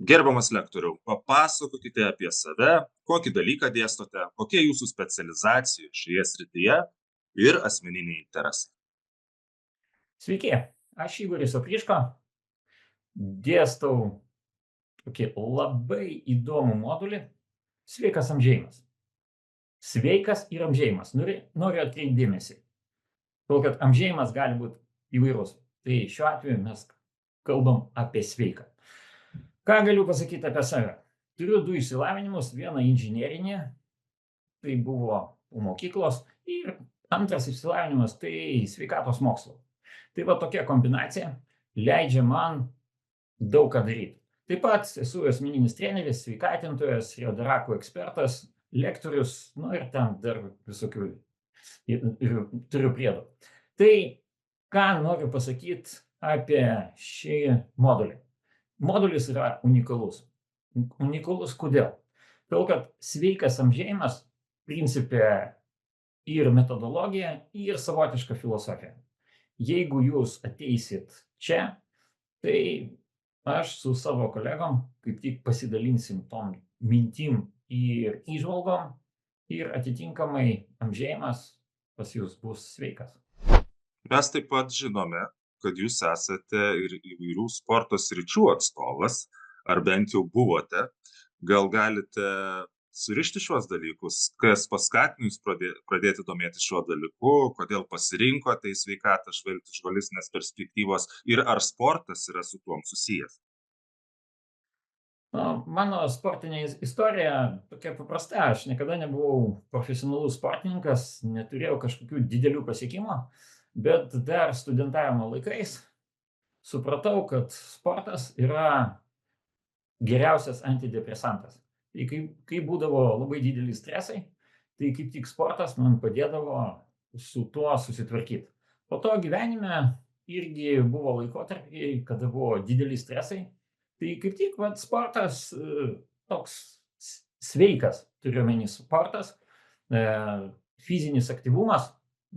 Gerbiamas lektoriau, papasakokite apie save, kokį dalyką dėstote, kokia jūsų specializacija šioje srityje ir asmeniniai interesai. Sveiki, aš Igoris Opryško, dėstau tokį labai įdomų modulį sveikas amžėjimas. Sveikas ir amžėjimas. Noriu atkreipti dėmesį, todėl kad amžėjimas gali būti įvairus. Tai šiuo atveju mes kalbam apie sveiką. Ką galiu pasakyti apie save? Turiu du išsilavinimus, vieną inžinerinį, tai buvo po mokyklos, ir antras išsilavinimas tai sveikatos mokslo. Tai va tokia kombinacija leidžia man daug ką daryti. Taip pat esu asmeninis treneris, sveikatintojas, Riodarakų ekspertas, lektorius, ir ten dar visokių ir turiu priedų. Tai ką noriu pasakyti apie šį modulį? Modulis yra unikalus. Unikalus kodėl? Todėl, kad sveikas amžėjimas principe ir metodologija, ir savotiška filosofija. Jeigu jūs ateisit čia, tai aš su savo kolegom kaip tik pasidalinsim tom mintim ir įžvalgom ir atitinkamai amžėjimas pas jūs bus sveikas. Mes taip pat žinome, kad jūs esate ir įvairių sporto sričių atstovas, ar bent jau buvote. Gal galite surišti šiuos dalykus, kas paskatino jūs pradėti domėtis šiuo dalyku, kodėl pasirinkote į sveikatą žvelgti iš holistinės perspektyvos ir ar sportas yra su tuom susijęs? Mano sportinė istorija tokia paprasta. Aš niekada nebuvau profesionalus sportininkas, neturėjau kažkokių didelių pasiekimų, bet dar studentavimo laikais supratau, kad sportas yra geriausias antidepresantas. Tai kai būdavo labai dideli stresai, tai kaip tik sportas man padėdavo su tuo susitvarkyti. Po to gyvenime irgi buvo laikotarpiai, kada buvo dideli stresai. Tai kaip tik sportas toks sveikas, turiu omeny sportas, fizinis aktyvumas,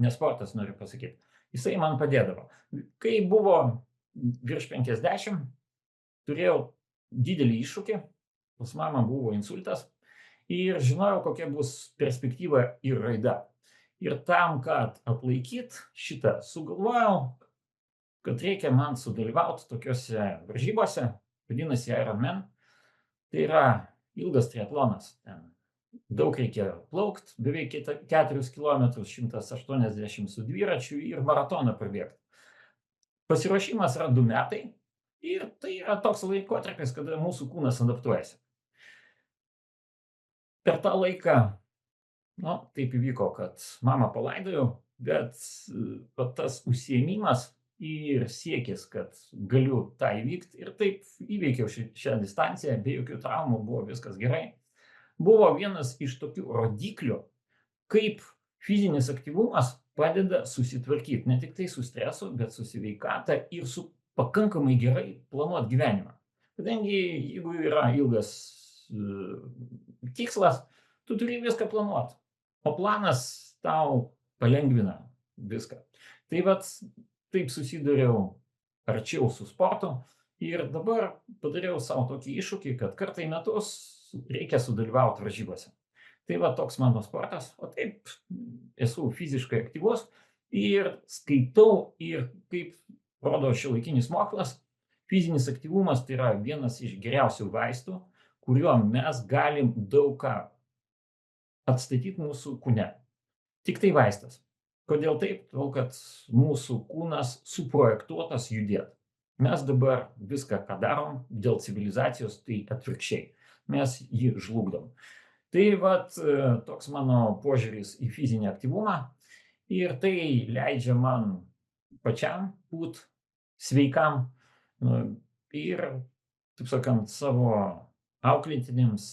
ne sportas noriu pasakyti, jisai man padėdavo. Kai buvo virš 50, turėjau didelį iššūkį, pas mamą buvo insultas ir žinojau, kokia bus perspektyva ir raida. Ir tam, kad atlaikyt šitą, sugalvojau, kad reikia man sudalyvauti tokiuose varžybose, vadinasi Ironman. Tai yra ilgas triatlonas. Ten daug reikia plaukt, beveik 4 km, 180 su dviračiu ir maratoną prabėgti. Pasiruošimas yra 2 metai ir tai yra toks laikotarpis, kada mūsų kūnas adaptuojasi. Per tą laiką, taip įvyko, kad mamą palaidojau, bet tas užsiėmimas ir siekis, kad galiu tą įvykti, ir taip įveikiau šią distanciją, be jokių traumų, buvo viskas gerai. Buvo vienas iš tokių rodiklių, kaip fizinis aktyvumas padeda susitvarkyti ne tik tai su stresu, bet su sveikata ir su pakankamai gerai planuoti gyvenimą. Kadangi jeigu yra ilgas tikslas, tu turi viską planuoti, o planas tau palengvina viską. Tai taip susidūriau arčiau su sportu ir dabar padariau savo tokį iššūkį, kad kartą į metus reikia sudalyvauti varžybose. Tai toks mano sportas, o taip esu fiziškai aktyvus ir skaitau, ir kaip rodo šiuolaikinis mokslas, fizinis aktyvumas tai yra vienas iš geriausių vaistų, kuriuo mes galim daug ką atstatyti mūsų kūne. Tik tai vaistas. Kodėl taip? Todėl, kad mūsų kūnas suprojektuotas judėti. Mes dabar viską, ką darom dėl civilizacijos, tai atvirkščiai. Mes jį žlugdom. Tai toks mano požiūris į fizinį aktyvumą ir tai leidžia man pačiam būti sveikam ir, taip sakant, savo auklėtiniams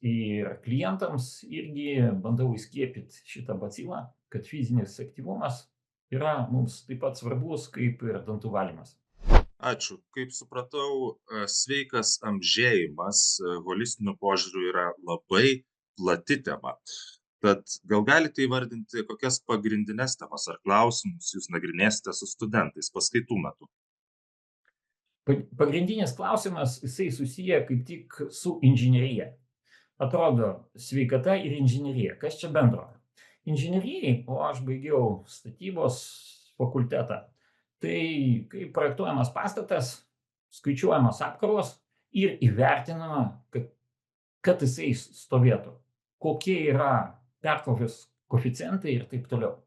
ir klientams irgi bandau įskiepyti šitą bacilą, kad fizinis aktyvumas yra mums taip pat svarbus kaip ir dantų valymas. Ačiū. Kaip supratau, sveikas amžėjimas holistiniu požiūriu yra labai plati tema. Tad gal galite įvardinti, kokias pagrindines temas ar klausimus jūs nagrinėsite su studentais paskaitų metu? Pagrindinis klausimas, jisai susiję kaip tik su inžinerija. Atrodo, sveikata ir inžinerija. Kas čia bendro? Inžinerijai, o aš baigiau statybos fakultetą, tai kai projektuojamas pastatas, skaičiuojamas apkrovos ir įvertinama, kad jisai stovėtų, kokie yra perkrovos koeficientai ir taip toliau.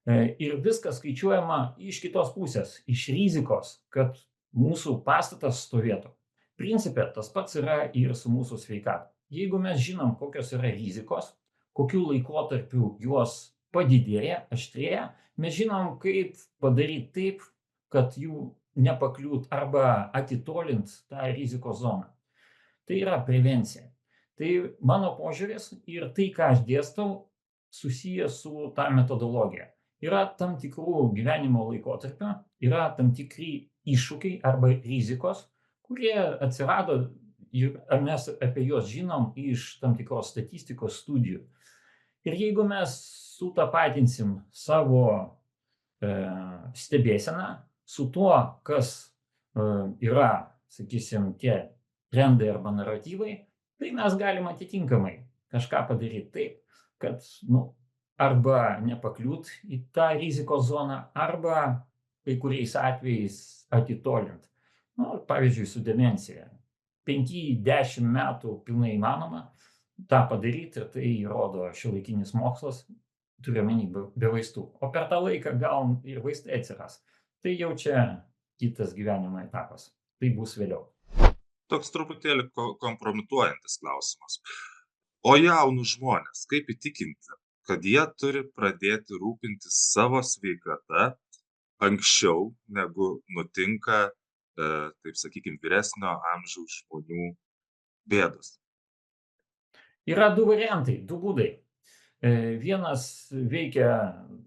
Ir viskas skaičiuojama iš kitos pusės, iš rizikos, kad mūsų pastatas stovėtų. Principe tas pats yra ir su mūsų sveikata. Jeigu mes žinom, kokios yra rizikos, kokiu laikotarpiu jos padidėja, aštrėja, mes žinom, kaip padaryti taip, kad jų nepakliūt arba atitolint tą rizikos zoną. Tai yra prevencija. Tai mano požiūris ir tai, ką aš dėstau, susijęs su tą metodologiją. Yra tam tikrų gyvenimo laikotarpio, yra tam tikri iššūkiai arba rizikos, kurie atsirado ir mes apie juos žinom iš tam tikros statistikos studijų. Ir jeigu mes sutapatinsim savo stebėseną su tuo, kas yra, sakysim, tie trendai arba naratyvai, tai mes galim atitinkamai kažką padaryti taip, kad arba nepakliūt į tą rizikos zoną, arba kai kuriais atvejais atitolint. Pavyzdžiui, su demencija. 5-10 metų pilnai įmanoma tą padaryti ir tai rodo šiuolaikinis mokslas, turiu omeny be vaistų. O per tą laiką gal ir vaistai atsiras. Tai jau čia kitas gyvenimo etapas. Tai bus vėliau. Toks truputėlį kompromituojantis klausimas. O jaunus žmonės, kaip įtikinti, kad jie turi pradėti rūpintis savo sveikata anksčiau, negu nutinka, taip sakykime, vyresnio amžiaus žmonių bėdos? Yra du variantai, du būdai. Vienas veikia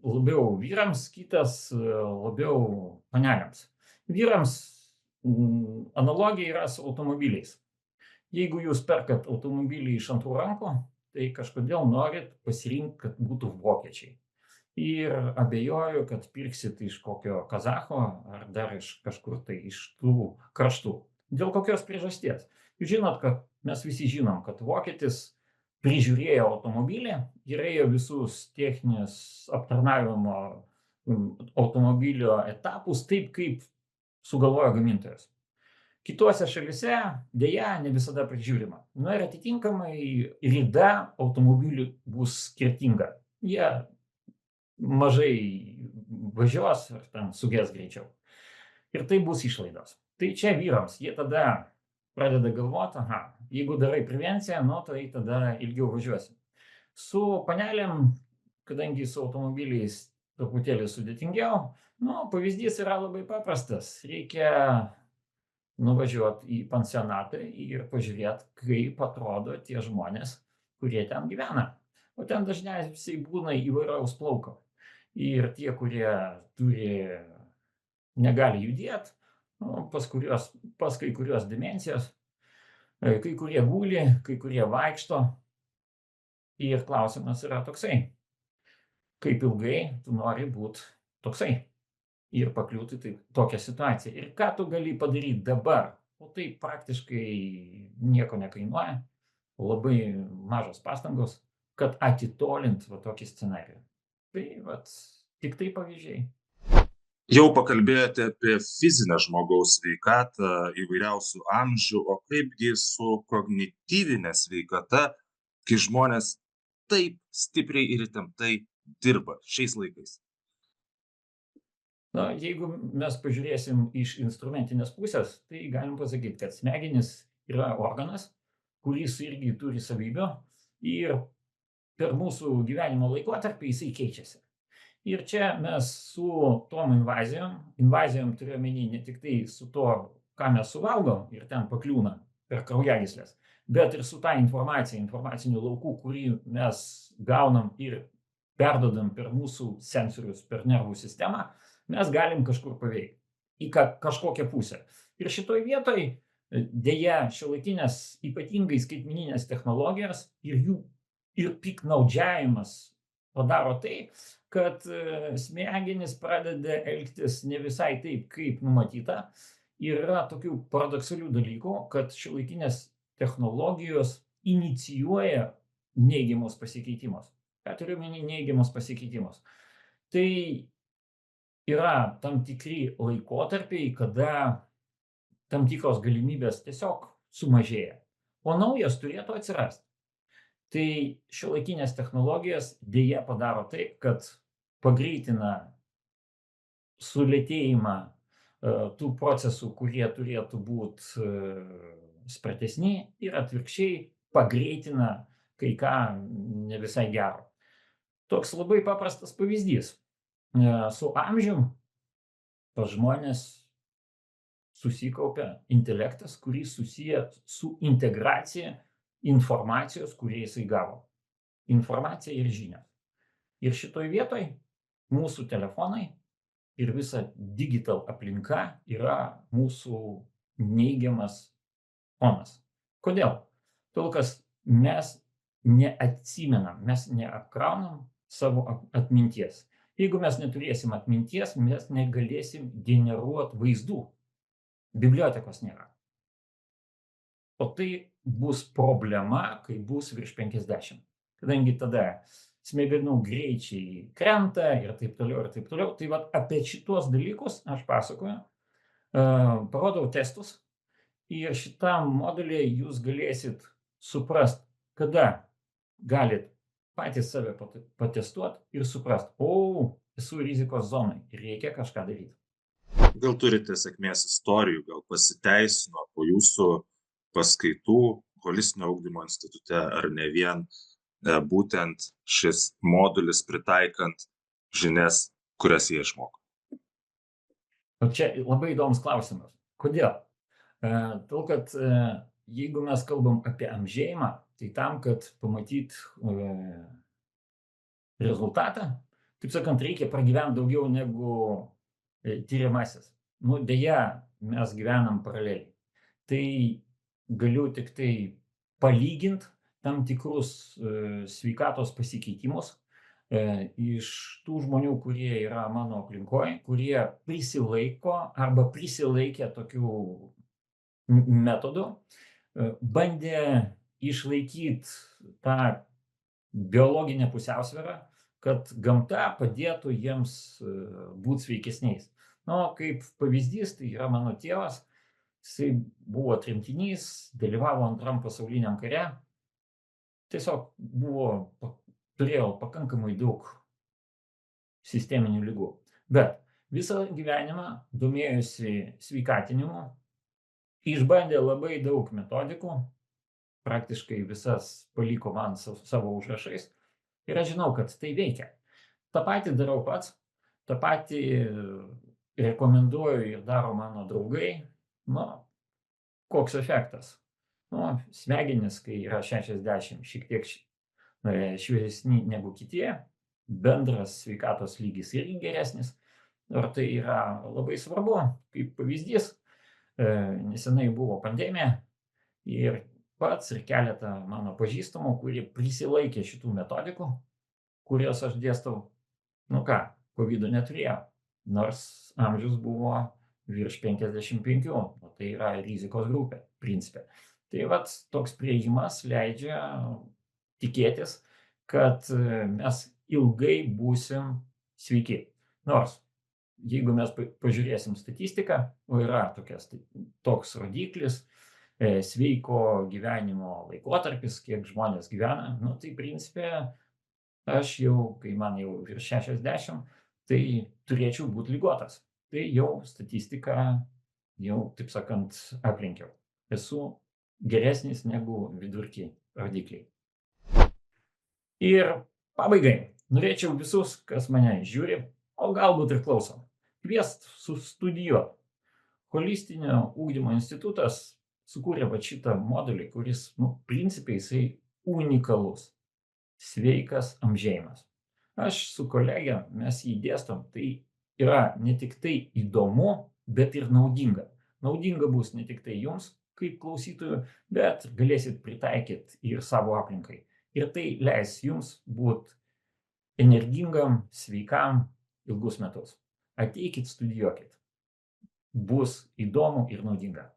labiau vyrams, kitas labiau panelėms. Vyrams analogija yra su automobiliais. Jeigu jūs perkat automobilį iš antrų rankų, tai kažkodėl norit pasirinkti, kad būtų vokiečiai. Ir abejoju, kad pirksit iš kokio kazacho ar dar iš kažkur tai iš tų kraštų. Dėl kokios priežasties? Jūs žinot, kad mes visi žinom, kad vokietis prižiūrėjo automobilį ir ėjo visus techninės aptarnavimo automobilio etapus taip, kaip sugalvojo gamintojas. Kitose šalyse dėja ne visada prižiūrima. Ir atitinkamai rida automobilių bus skirtinga. Jie mažai važiuos ir ten suges greičiau. Ir tai bus išlaidos. Tai čia vyrams, jie tada pradeda galvoti, jeigu darai prevenciją, tai tada ilgiau važiuosi. Su panelėm, kadangi su automobiliais truputėlį sudėtingiau, pavyzdys yra labai paprastas. Reikia nuvažiuoti į pensionatą ir pažiūrėti, kaip atrodo tie žmonės, kurie ten gyvena. O ten dažniausiai būna įvairaus plauko. Ir tie, kurie negali judėti, pas kai kurios demencijos, kai kurie guli, kai kurie vaikšto. Ir klausimas yra toksai, kaip ilgai tu nori būti toksai ir pakliūti į tokią situaciją. Ir ką tu gali padaryti dabar? O tai praktiškai nieko nekainuoja, labai mažos pastangos, kad atitolint tokį scenarijų. Tai tik tai pavyzdžiai. Jau pakalbėjote apie fizinę žmogaus sveikatą įvairiausių amžių, o kaipgi su kognityvinė sveikata, kai žmonės taip stipriai ir įtemptai dirba šiais laikais? Jeigu mes pažiūrėsim iš instrumentinės pusės, tai galim pasakyti, kad smegenys yra organas, kuris irgi turi savybių ir per mūsų gyvenimo laikotarpį jisai keičiasi. Ir čia mes su tom invazijom turiu omeny ne tik tai su to, ką mes suvalgom ir ten pakliūna per kraujagyslės, bet ir su ta informaciniu lauku, kurį mes gaunam ir perdodam per mūsų sensorius, per nervų sistemą, mes galim kažkur paveikti į kažkokią pusę. Ir šitoj vietoj dėja šiuolaikinės ypatingai skaitmeninės technologijos ir jų piktnaudžiavimas padaro tai, kad smegenys pradeda elgtis ne visai taip, kaip numatyta, yra tokių paradoksalių dalykų, kad šiuolaikinės technologijos inicijuoja neigiamus pasikeitimus. Ką turiu omeny neigiamus pasikeitimus? Tai yra tam tikri laikotarpiai, kada tam tikros galimybės tiesiog sumažėja, o naujas turėtų atsirasti. Tai šiuolaikinės technologijos dėja padaro taip, kad pagreitina sulėtėjimą tų procesų, kurie turėtų būti spartesni ir atvirkščiai pagreitina kai ką ne visai gero. Toks labai paprastas pavyzdys. Su amžium pas žmonės susikaupia intelektas, kuris susiję su integracija informacijos, kurie jisai gavo. Informacija ir žinios. Ir šitoj vietoj mūsų telefonai ir visa digital aplinka yra mūsų neigiamas fonas. Kodėl? Todėl, kad mes neatsimenam, mes neapkraunam savo atminties. Jeigu mes neturėsim atminties, mes negalėsim generuoti vaizdų. Bibliotekos nėra. O tai bus problema, kai bus virš 50. Kadangi tada smegenų greičiai krenta ir taip toliau, ir taip toliau. Tai vat apie šitos dalykus aš pasakoju, parodau testus ir šitam modelį jūs galėsit suprast, kada galit patys save patestuoti ir suprast, esu rizikos zonai ir reikia kažką daryti. Gal turite sėkmės istorijų, gal pasiteisino po jūsų paskaitų holistinio ugdymo institute, ar ne vien būtent šis modulis pritaikant žinias, kurias jie išmoko? Čia labai įdomus klausimas. Kodėl? Todėl, kad jeigu mes kalbam apie amžėjimą, tai tam, kad pamatyt rezultatą, taip sakant, reikia pragyventi daugiau negu tyriamasis. Deja, mes gyvenam paraleliai. Tai galiu tik tai palyginti tam tikrus sveikatos pasikeitimus iš tų žmonių, kurie yra mano aplinkoje, kurie prisilaiko arba prisilaikė tokių metodų, bandė išlaikyti tą biologinę pusiausvyrą, kad gamta padėtų jiems būti sveikesniais. Kaip pavyzdys, tai yra mano tėvas, jisai buvo tremtinys, dalyvavo Antram pasauliniam kare, tiesiog turėjo pakankamai daug sisteminių ligų. Bet visą gyvenimą domėjosi sveikatinimu, išbandė labai daug metodikų, praktiškai visas paliko man savo užrašais ir aš žinau, kad tai veikia. Ta patį darau pats, tą patį rekomenduoju ir daro mano draugai. Koks efektas? Smegenys, kai yra 60, šiek tiek šviesesni negu kitie, bendras sveikatos lygis irgi geresnis. Ir tai yra labai svarbu, kaip pavyzdys. Nesenai buvo pandemija ir pats ir keletą mano pažįstamų, kurie prisilaikė šitų metodikų, kurias aš dėstau. COVID neturėjo, nors amžius buvo virš 55, tai yra rizikos grupė, principe. Tai toks priėjimas leidžia tikėtis, kad mes ilgai būsim sveiki. Nors, jeigu mes pažiūrėsim statistiką, yra toks rodiklis, sveiko gyvenimo laikotarpis, kiek žmonės gyvena, tai principe aš jau, kai man jau virš 60, tai turėčiau būti ligotas. Tai jau statistiką, taip sakant, aplenkiau. Esu geresnis negu vidurkiai rodikliai. Ir pabaigai, norėčiau visus, kas mane žiūri, o galbūt ir klauso, kviest studijuoti. Holistinio ugdymo institutas sukūrė šitą modelį, kuris, principai, jisai unikalus. Sveikas amžėjimas. Aš su kolegė, mes jį dėstom, tai yra ne tik tai įdomu, bet ir naudinga. Naudinga bus ne tik tai jums, kaip klausytojų, bet galėsit pritaikyti ir savo aplinkai. Ir tai leis jums būti energingam, sveikam ilgus metus. Ateikit, studijuokit. bus įdomu ir naudinga.